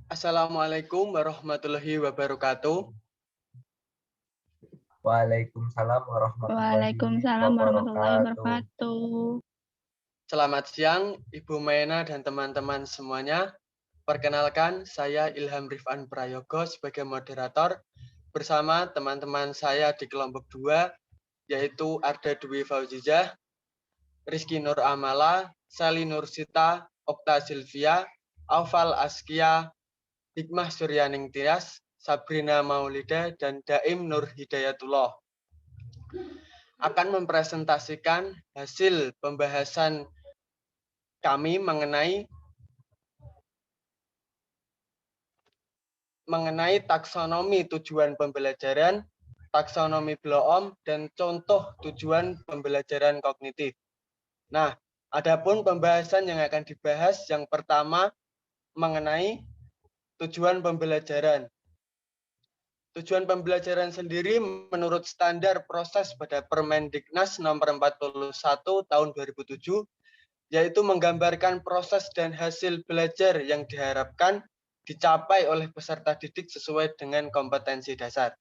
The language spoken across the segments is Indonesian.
Assalamualaikum warahmatullahi wabarakatuh. Waalaikumsalam warahmatullahi Waalaikumsalam warahmatullahi wabarakatuh. wabarakatuh. Selamat siang, Ibu Maena dan teman-teman semuanya. Perkenalkan, saya Ilham Rifan Prayogo sebagai moderator bersama teman-teman saya di kelompok 2, yaitu Arda Dwi Fauzijah, Rizky Nur Amala, Sali Nursita, Okta Silvia, Aufal Askia, Hikmah Suryaning Tias, Sabrina Maulida, dan Daim Nur Hidayatullah akan mempresentasikan hasil pembahasan kami mengenai taksonomi tujuan pembelajaran, taksonomi Bloom, dan contoh tujuan pembelajaran kognitif. Nah, adapun pembahasan yang akan dibahas yang pertama mengenai tujuan pembelajaran. Tujuan pembelajaran sendiri menurut standar proses pada Permendiknas nomor 41 tahun 2007, yaitu menggambarkan proses dan hasil belajar yang diharapkan dicapai oleh peserta didik sesuai dengan kompetensi dasar.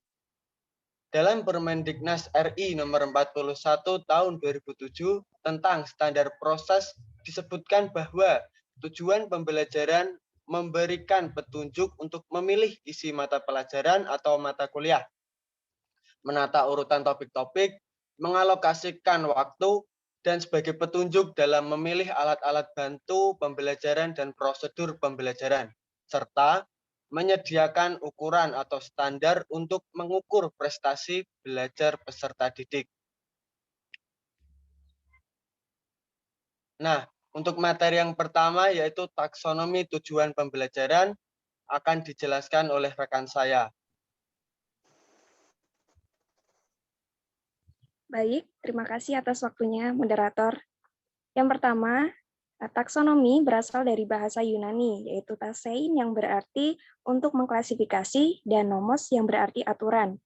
Dalam Permendiknas RI nomor 41 tahun 2007 tentang standar proses disebutkan bahwa tujuan pembelajaran memberikan petunjuk untuk memilih isi mata pelajaran atau mata kuliah, menata urutan topik-topik, mengalokasikan waktu, dan sebagai petunjuk dalam memilih alat-alat bantu pembelajaran dan prosedur pembelajaran, serta menyediakan ukuran atau standar untuk mengukur prestasi belajar peserta didik. Nah, untuk materi yang pertama yaitu taksonomi tujuan pembelajaran akan dijelaskan oleh rekan saya. Baik, terima kasih atas waktunya, moderator. Yang pertama, taksonomi berasal dari bahasa Yunani, yaitu tasein yang berarti untuk mengklasifikasi dan nomos yang berarti aturan.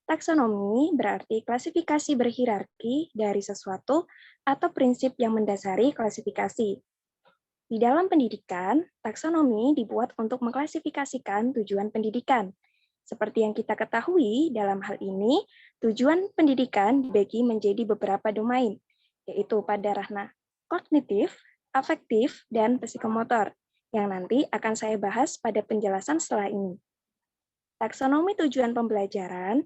Taksonomi berarti klasifikasi berhierarki dari sesuatu atau prinsip yang mendasari klasifikasi. Di dalam pendidikan, taksonomi dibuat untuk mengklasifikasikan tujuan pendidikan. Seperti yang kita ketahui, dalam hal ini, tujuan pendidikan dibagi menjadi beberapa domain, yaitu pada ranah kognitif, afektif, dan psikomotor, yang nanti akan saya bahas pada penjelasan setelah ini. Taksonomi tujuan pembelajaran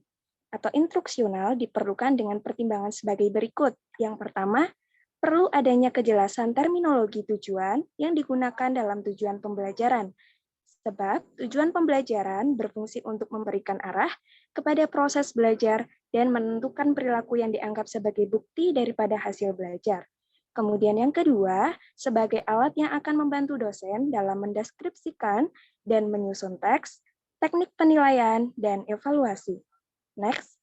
atau instruksional diperlukan dengan pertimbangan sebagai berikut. Yang pertama, perlu adanya kejelasan terminologi tujuan yang digunakan dalam tujuan pembelajaran, sebab tujuan pembelajaran berfungsi untuk memberikan arah kepada proses belajar dan menentukan perilaku yang dianggap sebagai bukti daripada hasil belajar. Kemudian yang kedua, sebagai alat yang akan membantu dosen dalam mendeskripsikan dan menyusun teks, teknik penilaian, dan evaluasi. Next.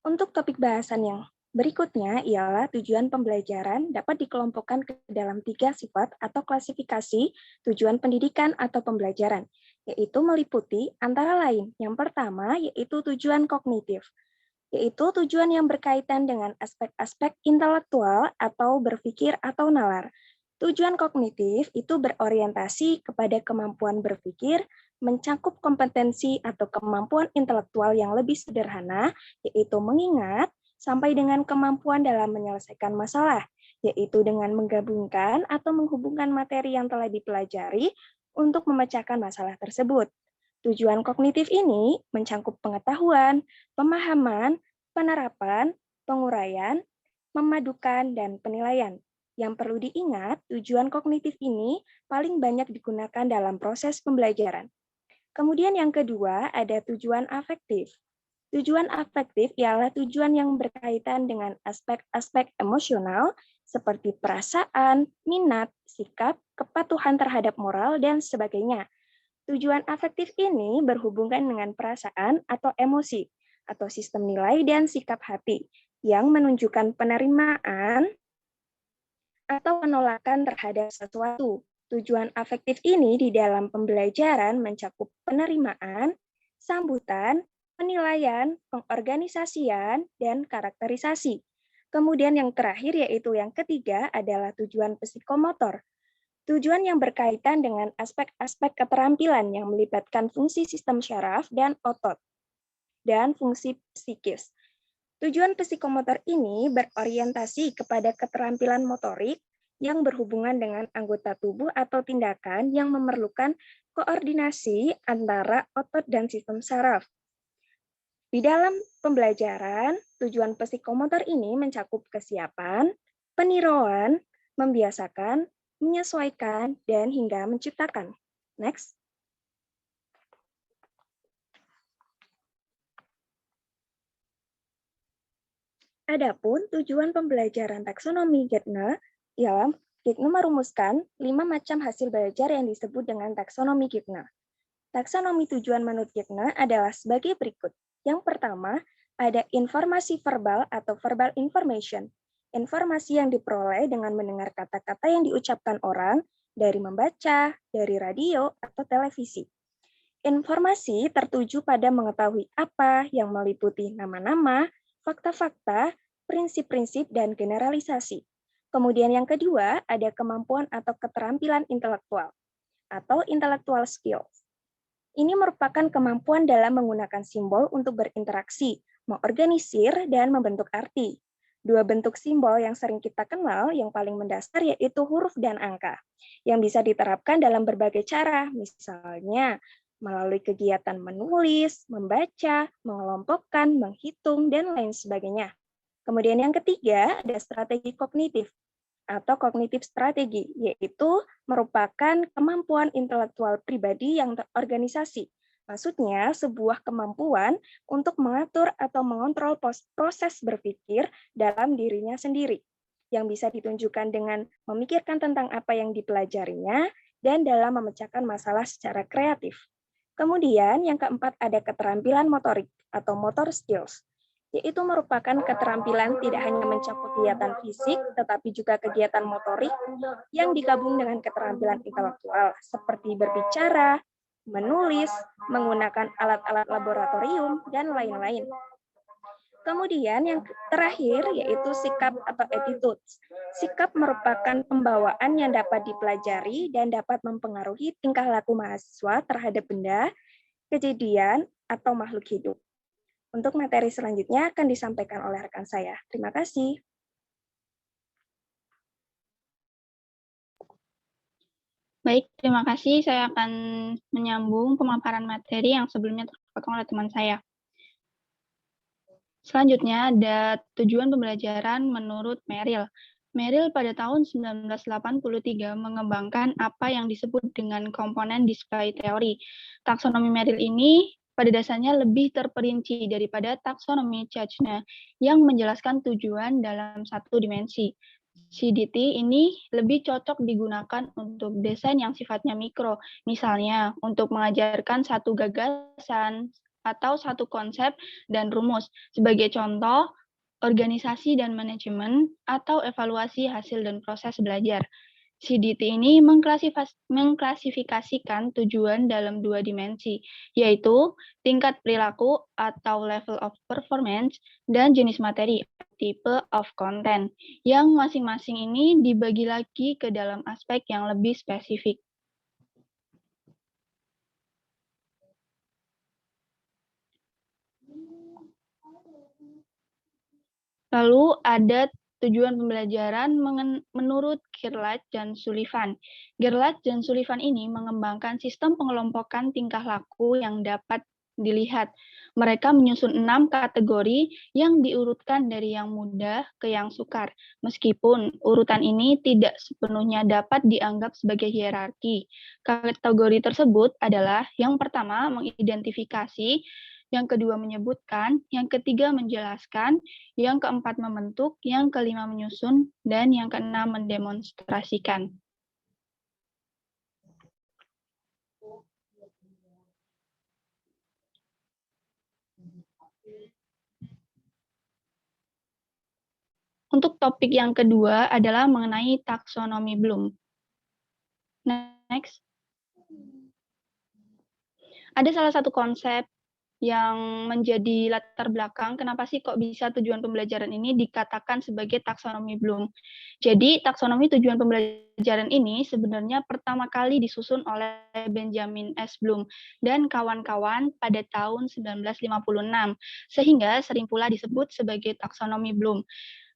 Untuk topik bahasan yang berikutnya ialah tujuan pembelajaran dapat dikelompokkan ke dalam 3 sifat atau klasifikasi tujuan pendidikan atau pembelajaran, yaitu meliputi antara lain yang pertama yaitu tujuan kognitif, yaitu tujuan yang berkaitan dengan aspek-aspek intelektual atau berpikir atau nalar. Tujuan kognitif itu berorientasi kepada kemampuan berpikir, mencakup kompetensi atau kemampuan intelektual yang lebih sederhana, yaitu mengingat, sampai dengan kemampuan dalam menyelesaikan masalah, yaitu dengan menggabungkan atau menghubungkan materi yang telah dipelajari untuk memecahkan masalah tersebut. Tujuan kognitif ini mencakup pengetahuan, pemahaman, penerapan, penguraian, memadukan, dan penilaian. Yang perlu diingat, tujuan kognitif ini paling banyak digunakan dalam proses pembelajaran. Kemudian yang kedua, ada tujuan afektif. Tujuan afektif ialah tujuan yang berkaitan dengan aspek-aspek emosional seperti perasaan, minat, sikap, kepatuhan terhadap moral, dan sebagainya. Tujuan afektif ini berhubungan dengan perasaan atau emosi, atau sistem nilai dan sikap hati, yang menunjukkan penerimaan atau penolakan terhadap sesuatu. Tujuan afektif ini di dalam pembelajaran mencakup penerimaan, sambutan, penilaian, pengorganisasian, dan karakterisasi. Kemudian yang terakhir yaitu yang ketiga adalah tujuan psikomotor. Tujuan yang berkaitan dengan aspek-aspek keterampilan yang melibatkan fungsi sistem syaraf dan otot, dan fungsi psikis. Tujuan psikomotor ini berorientasi kepada keterampilan motorik yang berhubungan dengan anggota tubuh atau tindakan yang memerlukan koordinasi antara otot dan sistem saraf. Di dalam pembelajaran, tujuan psikomotor ini mencakup kesiapan, peniruan, membiasakan, menyesuaikan, dan hingga menciptakan. Next. Adapun tujuan pembelajaran taksonomi Gärtner ialah Gärtner merumuskan 5 macam hasil belajar yang disebut dengan taksonomi Gärtner. Taksonomi tujuan menurut Gärtner adalah sebagai berikut. Yang pertama, ada informasi verbal atau verbal information. Informasi yang diperoleh dengan mendengar kata-kata yang diucapkan orang dari membaca, dari radio, atau televisi. Informasi tertuju pada mengetahui apa yang meliputi nama-nama, fakta-fakta, prinsip-prinsip, dan generalisasi. Kemudian yang kedua, ada kemampuan atau keterampilan intelektual atau intellectual skills. Ini merupakan kemampuan dalam menggunakan simbol untuk berinteraksi, mengorganisir, dan membentuk arti. Dua bentuk simbol yang sering kita kenal yang paling mendasar yaitu huruf dan angka, yang bisa diterapkan dalam berbagai cara, misalnya melalui kegiatan menulis, membaca, mengelompokkan, menghitung, dan lain sebagainya. Kemudian yang ketiga, ada strategi kognitif atau kognitif strategi, yaitu merupakan kemampuan intelektual pribadi yang terorganisasi. Maksudnya, sebuah kemampuan untuk mengatur atau mengontrol proses berpikir dalam dirinya sendiri, yang bisa ditunjukkan dengan memikirkan tentang apa yang dipelajarinya dan dalam memecahkan masalah secara kreatif. Kemudian, yang keempat ada keterampilan motorik atau motor skills, yaitu merupakan keterampilan tidak hanya mencakup kegiatan fisik, tetapi juga kegiatan motorik yang digabung dengan keterampilan intelektual, seperti berbicara, menulis, menggunakan alat-alat laboratorium, dan lain-lain. Kemudian yang terakhir yaitu sikap atau attitude. Sikap merupakan pembawaan yang dapat dipelajari dan dapat mempengaruhi tingkah laku mahasiswa terhadap benda, kejadian, atau makhluk hidup. Untuk materi selanjutnya akan disampaikan oleh rekan saya. Terima kasih. Baik, terima kasih. Saya akan menyambung pemaparan materi yang sebelumnya terpotong oleh teman saya. Selanjutnya ada tujuan pembelajaran menurut Merrill. Merrill pada tahun 1983 mengembangkan apa yang disebut dengan komponen display theory. Taksonomi Merrill ini pada dasarnya lebih terperinci daripada taksonomi Chachna yang menjelaskan tujuan dalam satu dimensi. CDT ini lebih cocok digunakan untuk desain yang sifatnya mikro, misalnya untuk mengajarkan satu gagasan atau satu konsep dan rumus. Sebagai contoh, organisasi dan manajemen atau evaluasi hasil dan proses belajar. CDT ini mengklasifikasikan tujuan dalam dua dimensi, yaitu tingkat perilaku atau level of performance dan jenis materi, type of content, yang masing-masing ini dibagi lagi ke dalam aspek yang lebih spesifik. Lalu ada tujuan pembelajaran menurut Gerlach dan Sullivan. Gerlach dan Sullivan ini mengembangkan sistem pengelompokan tingkah laku yang dapat dilihat. Mereka menyusun 6 kategori yang diurutkan dari yang mudah ke yang sukar. Meskipun urutan ini tidak sepenuhnya dapat dianggap sebagai hierarki. Kategori tersebut adalah yang pertama mengidentifikasi, yang kedua menyebutkan, yang ketiga menjelaskan, yang keempat membentuk, yang kelima menyusun, dan yang keenam mendemonstrasikan. Untuk topik yang kedua adalah mengenai taksonomi Bloom. Next. Ada salah satu konsep yang menjadi latar belakang kenapa sih kok bisa tujuan pembelajaran ini dikatakan sebagai taksonomi Bloom. Jadi taksonomi tujuan pembelajaran ini sebenarnya pertama kali disusun oleh Benjamin S. Bloom dan kawan-kawan pada tahun 1956, sehingga sering pula disebut sebagai taksonomi Bloom.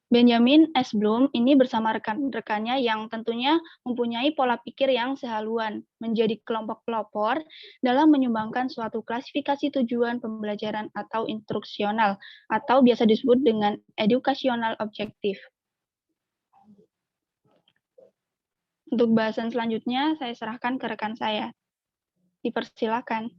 Benjamin S. Bloom ini bersama rekan-rekannya yang tentunya mempunyai pola pikir yang sehaluan, menjadi kelompok pelopor dalam menyumbangkan suatu klasifikasi tujuan pembelajaran atau instruksional, atau biasa disebut dengan educational objective. Untuk bahasan selanjutnya, saya serahkan ke rekan saya. Dipersilakan.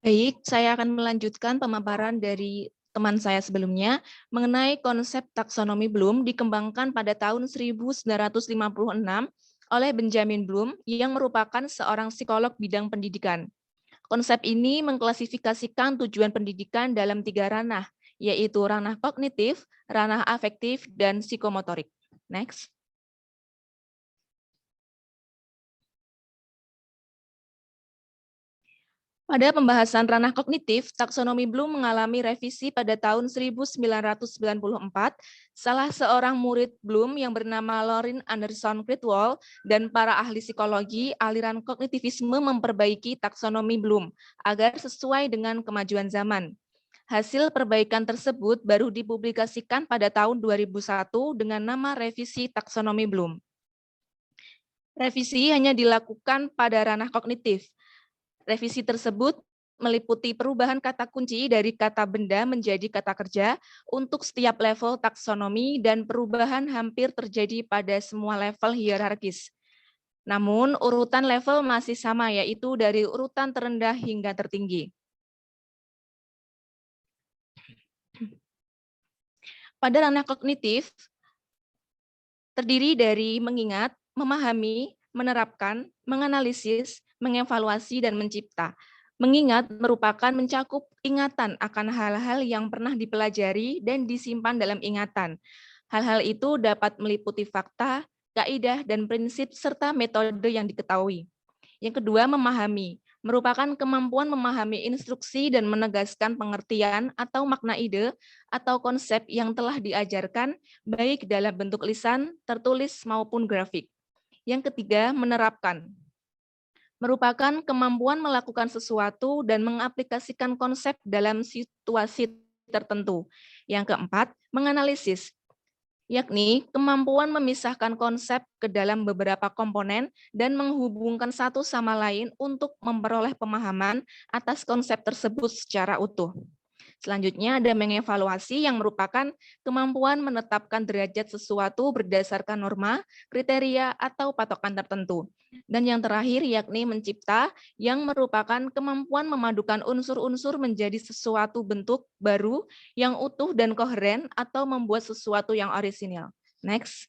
Baik, saya akan melanjutkan pemaparan dari teman saya sebelumnya mengenai konsep taksonomi Bloom dikembangkan pada tahun 1956 oleh Benjamin Bloom yang merupakan seorang psikolog bidang pendidikan. Konsep ini mengklasifikasikan tujuan pendidikan dalam 3 ranah, yaitu ranah kognitif, ranah afektif, dan psikomotorik. Next. Pada pembahasan ranah kognitif, taksonomi Bloom mengalami revisi pada tahun 1994. Salah seorang murid Bloom yang bernama Lorin Anderson Critwell dan para ahli psikologi aliran kognitivisme memperbaiki taksonomi Bloom agar sesuai dengan kemajuan zaman. Hasil perbaikan tersebut baru dipublikasikan pada tahun 2001 dengan nama revisi taksonomi Bloom. Revisi hanya dilakukan pada ranah kognitif. Revisi tersebut meliputi perubahan kata kunci dari kata benda menjadi kata kerja untuk setiap level taksonomi dan perubahan hampir terjadi pada semua level hierarkis. Namun, urutan level masih sama, yaitu dari urutan terendah hingga tertinggi. Pada ranah kognitif, terdiri dari mengingat, memahami, menerapkan, menganalisis, mengevaluasi, dan mencipta. Mengingat merupakan mencakup ingatan akan hal-hal yang pernah dipelajari dan disimpan dalam ingatan. Hal-hal itu dapat meliputi fakta, kaidah, dan prinsip, serta metode yang diketahui. Yang kedua, memahami. Merupakan kemampuan memahami instruksi dan menegaskan pengertian atau makna ide atau konsep yang telah diajarkan, baik dalam bentuk lisan, tertulis, maupun grafik. Yang ketiga, menerapkan. Merupakan kemampuan melakukan sesuatu dan mengaplikasikan konsep dalam situasi tertentu. Yang keempat, menganalisis, yakni kemampuan memisahkan konsep ke dalam beberapa komponen dan menghubungkan satu sama lain untuk memperoleh pemahaman atas konsep tersebut secara utuh. Selanjutnya ada mengevaluasi yang merupakan kemampuan menetapkan derajat sesuatu berdasarkan norma, kriteria, atau patokan tertentu. Dan yang terakhir yakni mencipta yang merupakan kemampuan memadukan unsur-unsur menjadi sesuatu bentuk baru yang utuh dan koheren atau membuat sesuatu yang orisinal. Next.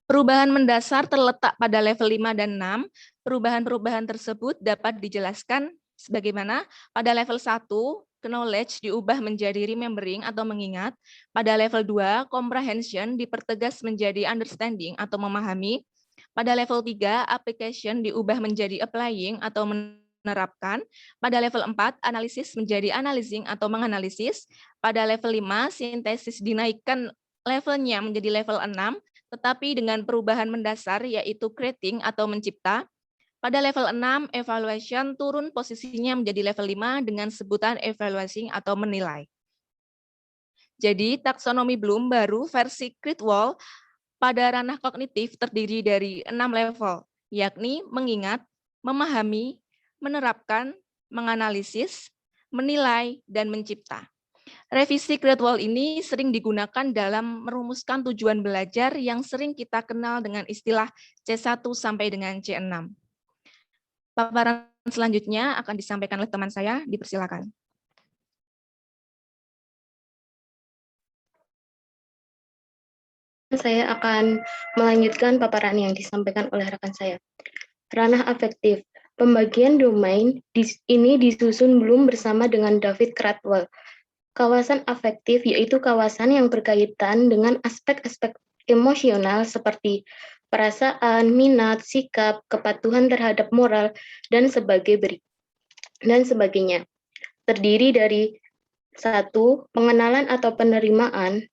Perubahan mendasar terletak pada level 5 dan 6. Perubahan-perubahan tersebut dapat dijelaskan sebagaimana pada level 1, knowledge diubah menjadi remembering atau mengingat. Pada level 2, comprehension dipertegas menjadi understanding atau memahami. Pada level 3, application diubah menjadi applying atau menerapkan. Pada level 4, analisis menjadi analyzing atau menganalisis. Pada level 5, sintesis dinaikkan levelnya menjadi level 6, tetapi dengan perubahan mendasar yaitu creating atau mencipta. Pada level 6, evaluation turun posisinya menjadi level 5 dengan sebutan evaluating atau menilai. Jadi taksonomi Bloom baru versi Critwell pada ranah kognitif terdiri dari 6 level, yakni mengingat, memahami, menerapkan, menganalisis, menilai, dan mencipta. Revisi Critwell ini sering digunakan dalam merumuskan tujuan belajar yang sering kita kenal dengan istilah C1 sampai dengan C6. Paparan selanjutnya akan disampaikan oleh teman saya, dipersilakan. Saya akan melanjutkan paparan yang disampaikan oleh rekan saya. Ranah afektif. Pembagian domain ini disusun Bloom bersama dengan David Critwell. Kawasan afektif yaitu kawasan yang berkaitan dengan aspek-aspek emosional seperti perasaan, minat, sikap, kepatuhan terhadap moral, dan sebagainya. Terdiri dari 1. Pengenalan atau penerimaan,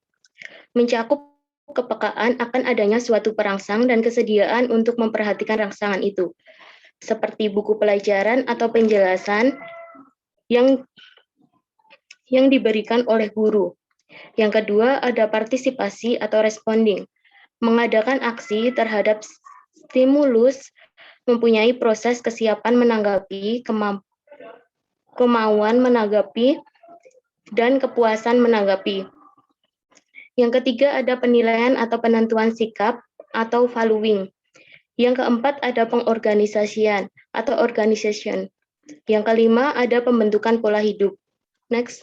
mencakup kepekaan akan adanya suatu perangsang dan kesediaan untuk memperhatikan rangsangan itu, seperti buku pelajaran atau penjelasan yang diberikan oleh guru. Yang kedua, ada partisipasi atau responding, mengadakan aksi terhadap stimulus, mempunyai proses kesiapan menanggapi, kemauan menanggapi, dan kepuasan menanggapi. Yang ketiga, ada penilaian atau penentuan sikap atau valuing. Yang keempat, ada pengorganisasian atau organization. Yang kelima, ada pembentukan pola hidup. Next.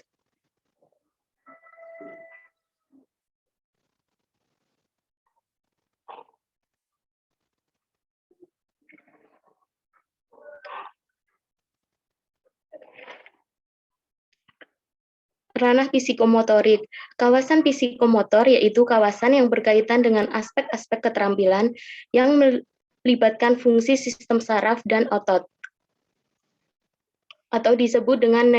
Ranah psikomotorik. Kawasan psikomotor yaitu kawasan yang berkaitan dengan aspek-aspek keterampilan yang melibatkan fungsi sistem saraf dan otot, atau disebut dengan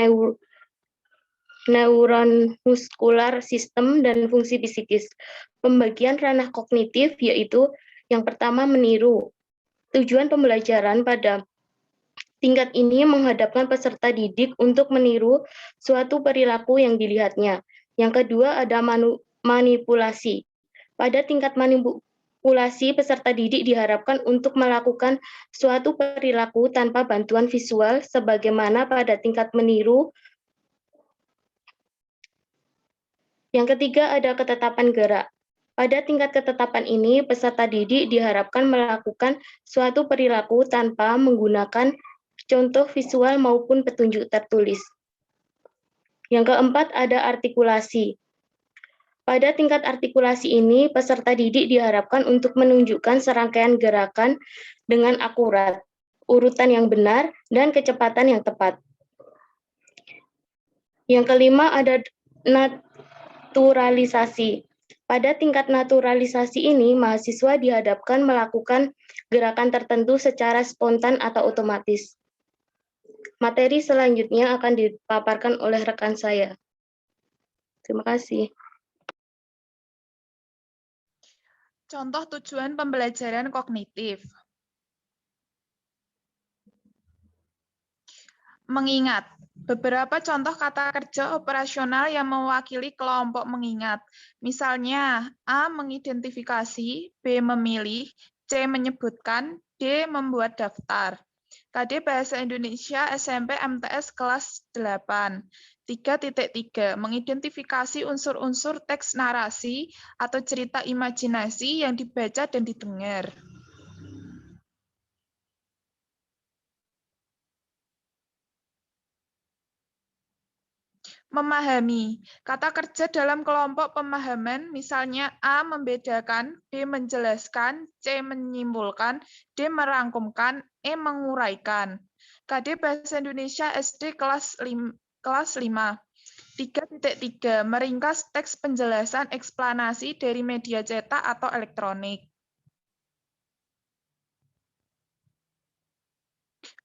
neuron muskular sistem dan fungsi psikis. Pembagian ranah kognitif yaitu yang pertama meniru. Tujuan pembelajaran pada tingkat ini menghadapkan peserta didik untuk meniru suatu perilaku yang dilihatnya. Yang kedua ada manipulasi. Pada tingkat manipulasi, peserta didik diharapkan untuk melakukan suatu perilaku tanpa bantuan visual sebagaimana pada tingkat meniru. Yang ketiga ada ketetapan gerak. Pada tingkat ketetapan ini, peserta didik diharapkan melakukan suatu perilaku tanpa menggunakan contoh visual maupun petunjuk tertulis. Yang keempat ada artikulasi. Pada tingkat artikulasi ini, peserta didik diharapkan untuk menunjukkan serangkaian gerakan dengan akurat, urutan yang benar, dan kecepatan yang tepat. Yang kelima ada naturalisasi. Pada tingkat naturalisasi ini, mahasiswa dihadapkan melakukan gerakan tertentu secara spontan atau otomatis. Materi selanjutnya akan dipaparkan oleh rekan saya. Terima kasih. Contoh tujuan pembelajaran kognitif. Mengingat. Beberapa contoh kata kerja operasional yang mewakili kelompok mengingat. Misalnya, A mengidentifikasi, B memilih, C menyebutkan, D membuat daftar. KD Bahasa Indonesia SMP MTS kelas 8. 3.3 mengidentifikasi unsur-unsur teks narasi atau cerita imajinasi yang dibaca dan didengar. Memahami. Kata kerja dalam kelompok pemahaman, misalnya A membedakan, B menjelaskan, C menyimpulkan, D merangkumkan, E menguraikan. KD Bahasa Indonesia SD kelas 5. 3.3 meringkas teks penjelasan eksplanasi dari media cetak atau elektronik.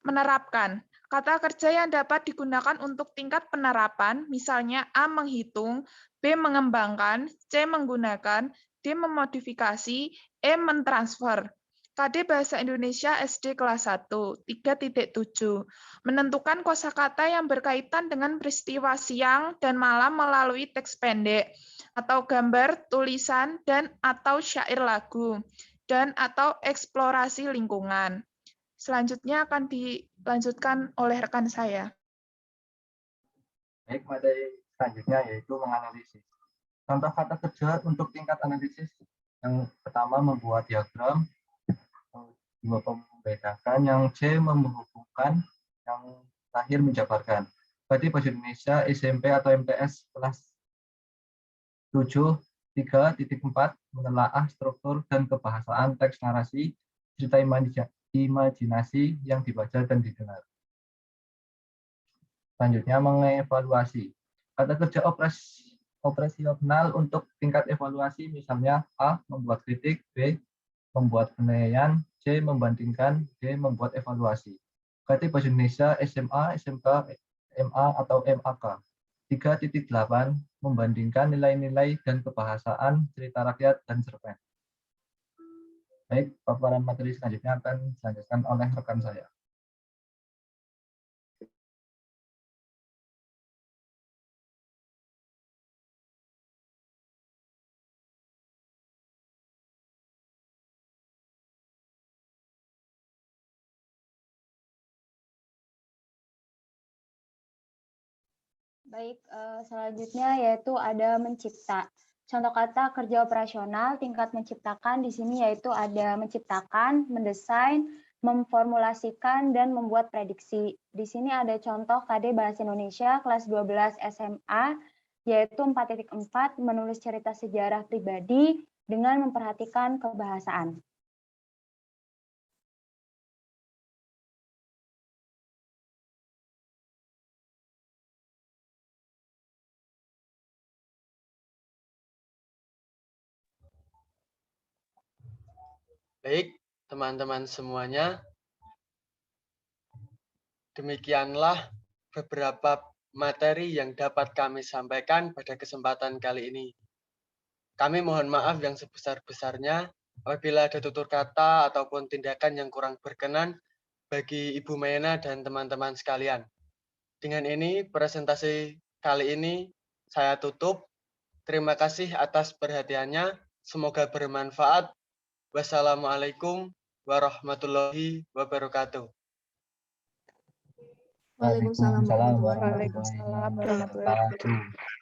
Menerapkan. Kata kerja yang dapat digunakan untuk tingkat penerapan, misalnya A menghitung, B mengembangkan, C menggunakan, D memodifikasi, E mentransfer. KD Bahasa Indonesia SD kelas 1, 3.7. Menentukan kosakata yang berkaitan dengan peristiwa siang dan malam melalui teks pendek, atau gambar, tulisan, dan atau syair lagu, dan atau eksplorasi lingkungan. Selanjutnya akan dilanjutkan oleh rekan saya. Baik, materi selanjutnya yaitu menganalisis. Contoh kata kerja untuk tingkat analisis. Yang pertama membuat diagram, yang kedua membedakan, yang C menghubungkan, yang terakhir menjabarkan. Berarti Bahasa Indonesia SMP atau MTS kelas 7, 3.4 menelaah struktur dan kebahasaan teks narasi, cerita imajinasi yang dibaca dan didengar. Selanjutnya mengevaluasi. Kata kerja operasional untuk tingkat evaluasi, misalnya A. Membuat kritik, B. Membuat penilaian, C. Membandingkan, D. Membuat evaluasi. Berarti bahasa Indonesia SMA, SMK, MA atau MAK. 3.8 membandingkan nilai-nilai dan kebahasaan, cerita rakyat, dan cerpen. Baik, paparan materi selanjutnya akan dilanjutkan oleh rekan saya. Baik, selanjutnya yaitu ada mencipta. Contoh kata kerja operasional, tingkat menciptakan di sini yaitu ada menciptakan, mendesain, memformulasikan, dan membuat prediksi. Di sini ada contoh KD Bahasa Indonesia kelas 12 SMA, yaitu 4.4, menulis cerita sejarah pribadi dengan memperhatikan kebahasaan. Baik, teman-teman semuanya, demikianlah beberapa materi yang dapat kami sampaikan pada kesempatan kali ini. Kami mohon maaf yang sebesar-besarnya apabila ada tutur kata ataupun tindakan yang kurang berkenan bagi Ibu Mena dan teman-teman sekalian. Dengan ini, presentasi kali ini saya tutup. Terima kasih atas perhatiannya. Semoga bermanfaat. Wassalamualaikum warahmatullahi wabarakatuh. Waalaikumsalam warahmatullahi warahmatullahi wabarakatuh.